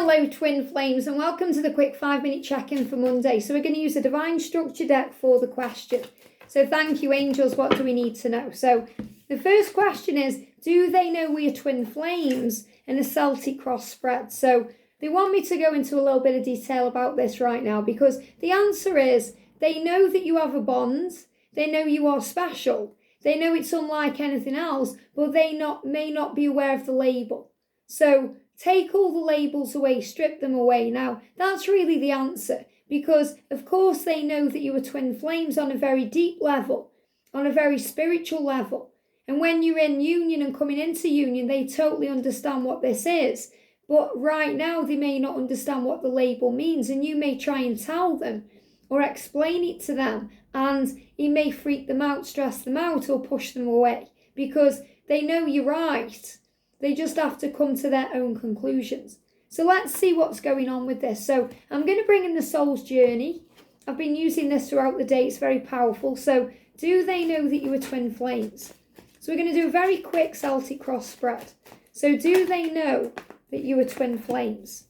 Hello twin flames and welcome to the quick 5-minute check-in for Monday. So we're going to use a divine structure deck for the question. So thank you angels, what do we need to know? So the first question is, do they know we are twin flames and a Celtic cross spread? So they want me to go into a little bit of detail about this right now because the answer is they know that you have a bond, they know you are special, they know it's unlike anything else, but they may not be aware of the label. So take all the labels away, strip them away. Now, that's really the answer because, of course, they know that you are twin flames on a very deep level, on a very spiritual level. And when you're in union and coming into union, they totally understand what this is. But right now, they may not understand what the label means, and you may try and tell them or explain it to them, and it may freak them out, stress them out, or push them away because they know you're right. They just have to come to their own conclusions. So let's see what's going on with this. So I'm going to bring in the soul's journey. I've been using this throughout the day. It's very powerful. So do they know that you are twin flames? So we're going to do a very quick Celtic cross spread. So do they know that you are twin flames?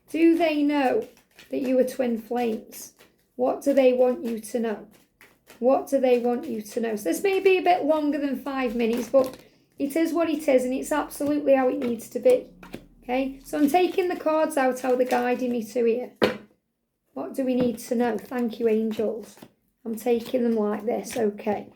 Do they know that you are twin flames? What do they want you to know? What do they want you to know? So this may be a bit longer than 5 minutes, but it is what it is, and it's absolutely how it needs to be. Okay, so I'm taking the cards out, how they're guiding me to here. What do we need to know? Thank you, angels. I'm taking them like this, okay.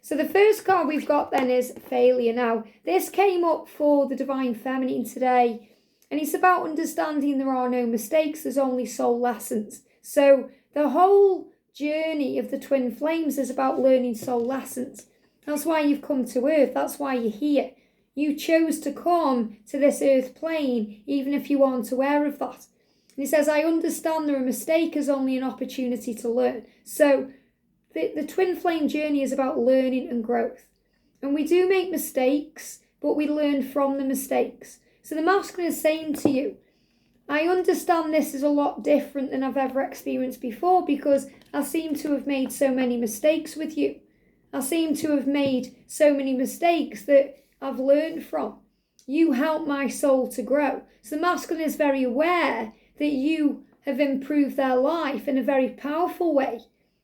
So the first card we've got then is failure. Now, this came up for the Divine Feminine today, and it's about understanding there are no mistakes, there's only soul lessons. So the whole journey of the twin flames is about learning soul lessons. That's why you've come to earth. That's why you're here. You chose to come to this earth plane, even if you aren't aware of that. And he says, I understand there a mistake is only an opportunity to learn. So the twin flame journey is about learning and growth. And we do make mistakes, but we learn from the mistakes. So the masculine is saying to you, I understand this is a lot different than I've ever experienced before because I seem to have made so many mistakes with you. I seem to have made so many mistakes that I've learned from. You help my soul to grow. So the masculine is very aware that you have improved their life in a very powerful way,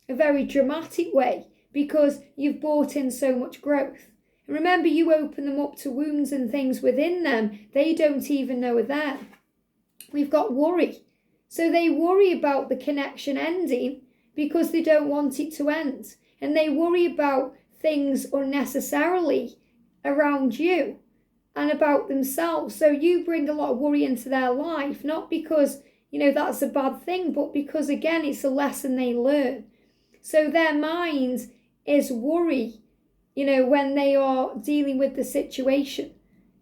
a very dramatic way, because you've brought in so much growth. And remember, you open them up to wounds and things within them they don't even know are there. We've got worry. So they worry about the connection ending because they don't want it to end. And they worry about things unnecessarily around you and about themselves. So you bring a lot of worry into their life, not because, that's a bad thing, but because, again, it's a lesson they learn. So their mind is worry, when they are dealing with the situation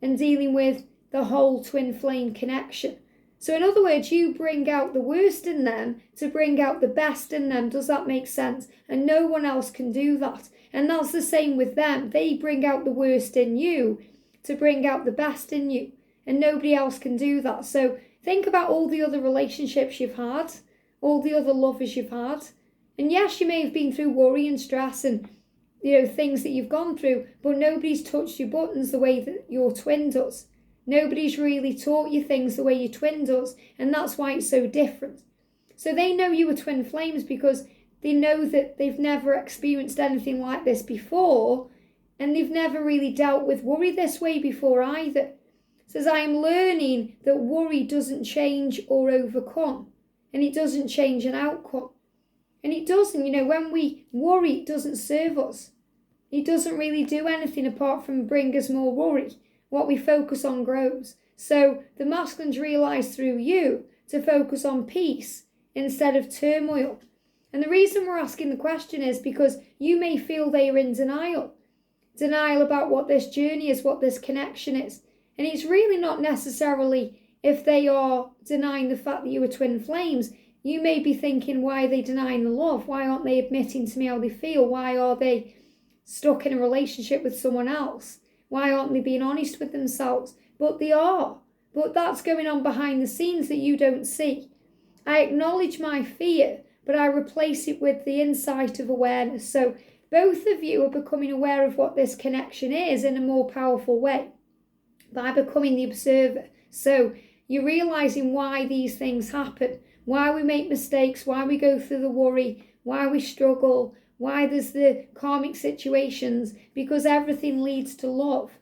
and dealing with the whole twin flame connection. So in other words, you bring out the worst in them to bring out the best in them. Does that make sense? And no one else can do that. And that's the same with them. They bring out the worst in you to bring out the best in you. And nobody else can do that. So think about all the other relationships you've had, all the other lovers you've had. And yes, you may have been through worry and stress and, things that you've gone through, but nobody's touched your buttons the way that your twin does. Nobody's really taught you things the way your twin does, and that's why it's so different. So they know you are twin flames because they know that they've never experienced anything like this before, and they've never really dealt with worry this way before either. It says, I am learning that worry doesn't change or overcome, and it doesn't change an outcome. And it doesn't, when we worry, it doesn't serve us. It doesn't really do anything apart from bring us more worry. What we focus on grows. So the masculines realise through you to focus on peace instead of turmoil. And the reason we're asking the question is because you may feel they are in denial. Denial about what this journey is, what this connection is. And it's really not necessarily if they are denying the fact that you are twin flames. You may be thinking, why are they denying the love? Why aren't they admitting to me how they feel? Why are they stuck in a relationship with someone else? Why aren't they being honest with themselves? But they are. But that's going on behind the scenes that you don't see. I acknowledge my fear, but I replace it with the insight of awareness. So both of you are becoming aware of what this connection is in a more powerful way by becoming the observer. So You're realizing why these things happen, why we make mistakes, why we go through the worry, why we struggle, why there's the karmic situations, because everything leads to love.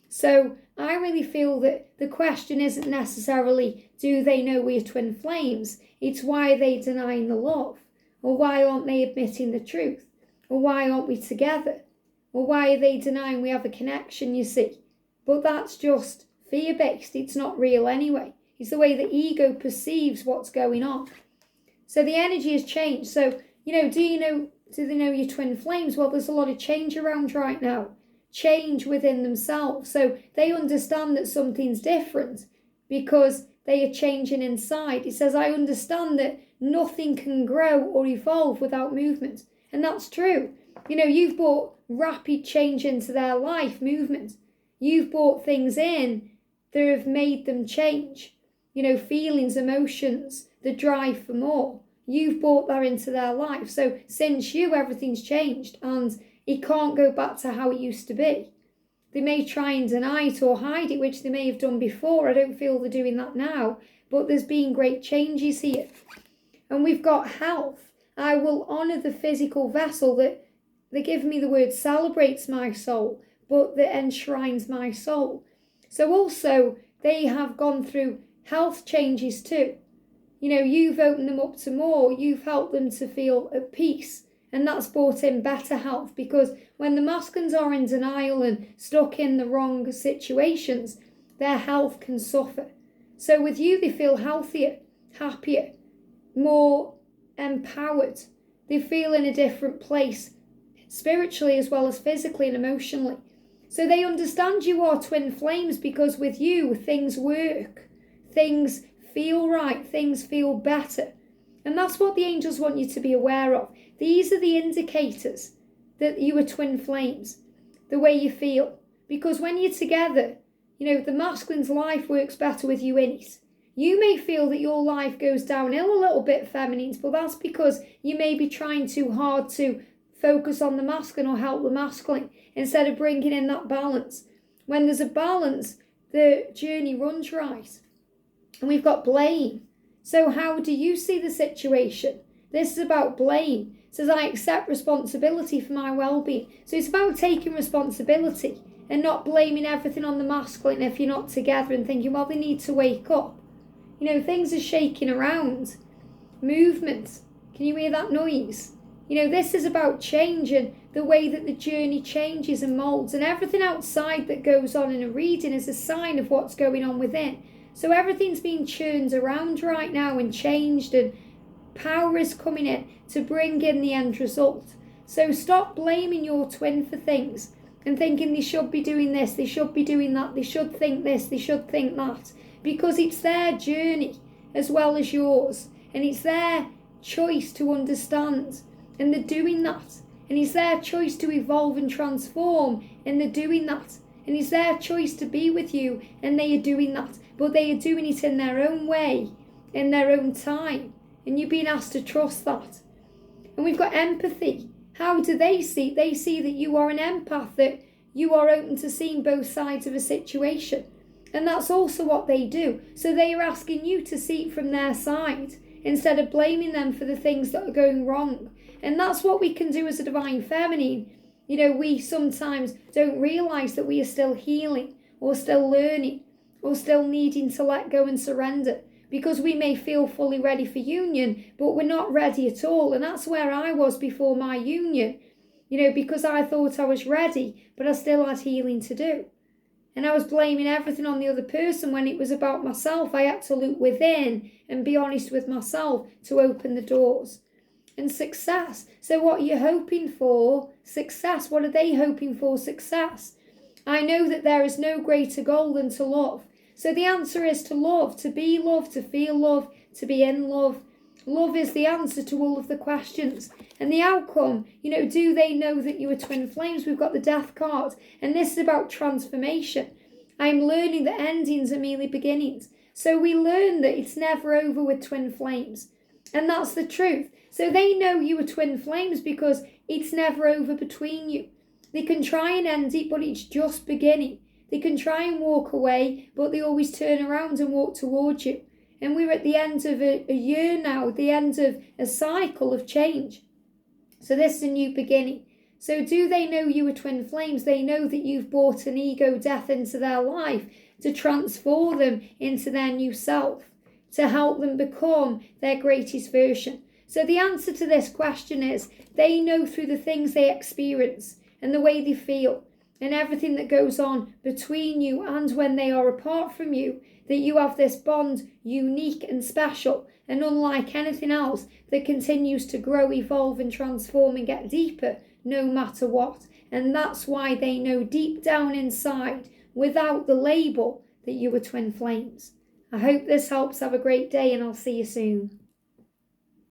So I really feel that the question isn't necessarily, do they know we're twin flames? It's why are they denying the love? Or why aren't they admitting the truth? Or why aren't we together? Or why are they denying we have a connection, you see? But that's just fear-based. It's not real anyway. It's the way the ego perceives what's going on. So the energy has changed. So, do they know your twin flames? Well, there's a lot of change around right now. Change within themselves. So they understand that something's different because they are changing inside. It says, I understand that nothing can grow or evolve without movement. And that's true. You've brought rapid change into their life, movement. You've brought things in that have made them change. Feelings, emotions, the drive for more. You've brought that into their life. So since everything's changed and it can't go back to how it used to be. They may try and deny it or hide it, which they may have done before. I don't feel they're doing that now. But there's been great changes here. And we've got health. I will honour the physical vessel that they give me the word celebrates my soul, but that enshrines my soul. So also they have gone through health changes too. You've opened them up to more. You've helped them to feel at peace. And that's brought in better health, because when the masculines are in denial and stuck in the wrong situations, their health can suffer. So with you, they feel healthier, happier, more empowered. They feel in a different place, spiritually as well as physically and emotionally. So they understand you are twin flames, because with you, things work, things feel right, things feel better. And that's what the angels want you to be aware of. These are the indicators that you are twin flames, the way you feel. Because when you're together, the masculine's life works better with you in it. You may feel that your life goes downhill a little bit, feminines, but that's because you may be trying too hard to focus on the masculine or help the masculine instead of bringing in that balance. When there's a balance, the journey runs right. And we've got blame. So how do you see the situation? This is about blame. It says, I accept responsibility for my well-being. So it's about taking responsibility and not blaming everything on the masculine if you're not together and thinking, well, they need to wake up. Things are shaking around. Movement. Can you hear that noise? This is about changing the way that the journey changes and molds. And everything outside that goes on in a reading is a sign of what's going on within. So everything's being churned around right now and changed, and power is coming in to bring in the end result. So stop blaming your twin for things and thinking they should be doing this, they should be doing that, they should think this, they should think that. Because it's their journey as well as yours. And it's their choice to understand. And they're doing that. And it's their choice to evolve and transform. And they're doing that. And it's their choice to be with you. And they are doing that. But they are doing it in their own way, in their own time. And you're being asked to trust that. And we've got empathy. How do they see? They see that you are an empath, that you are open to seeing both sides of a situation. And that's also what they do. So they are asking you to see it from their side instead of blaming them for the things that are going wrong. And that's what we can do as a divine feminine. We sometimes don't realise that we are still healing or still learning or still needing to let go and surrender, because we may feel fully ready for union, but we're not ready at all. And that's where I was before my union, because I thought I was ready, but I still had healing to do. And I was blaming everything on the other person when it was about myself. I had to look within and be honest with myself to open the doors. And success. So what you're hoping for, success. What are they hoping for? Success. I know that there is no greater goal than to love. So the answer is to love, to be loved, to feel love, to be in love. Love is the answer to all of the questions. And the outcome, do they know that you are twin flames? We've got the death card. And this is about transformation. I'm learning that endings are merely beginnings. So we learn that it's never over with twin flames. And that's the truth. So they know you are twin flames because it's never over between you. They can try and end it, but it's just beginning. They can try and walk away, but they always turn around and walk towards you. And we're at the end of a year now, the end of a cycle of change. So this is a new beginning. So do they know you are twin flames? They know that you've brought an ego death into their life to transform them into their new self, to help them become their greatest version. So the answer to this question is they know through the things they experience and the way they feel and everything that goes on between you and when they are apart from you, that you have this bond unique and special and unlike anything else that continues to grow, evolve and transform and get deeper no matter what. And that's why they know deep down inside, without the label, that you are twin flames. I hope this helps. Have a great day and I'll see you soon.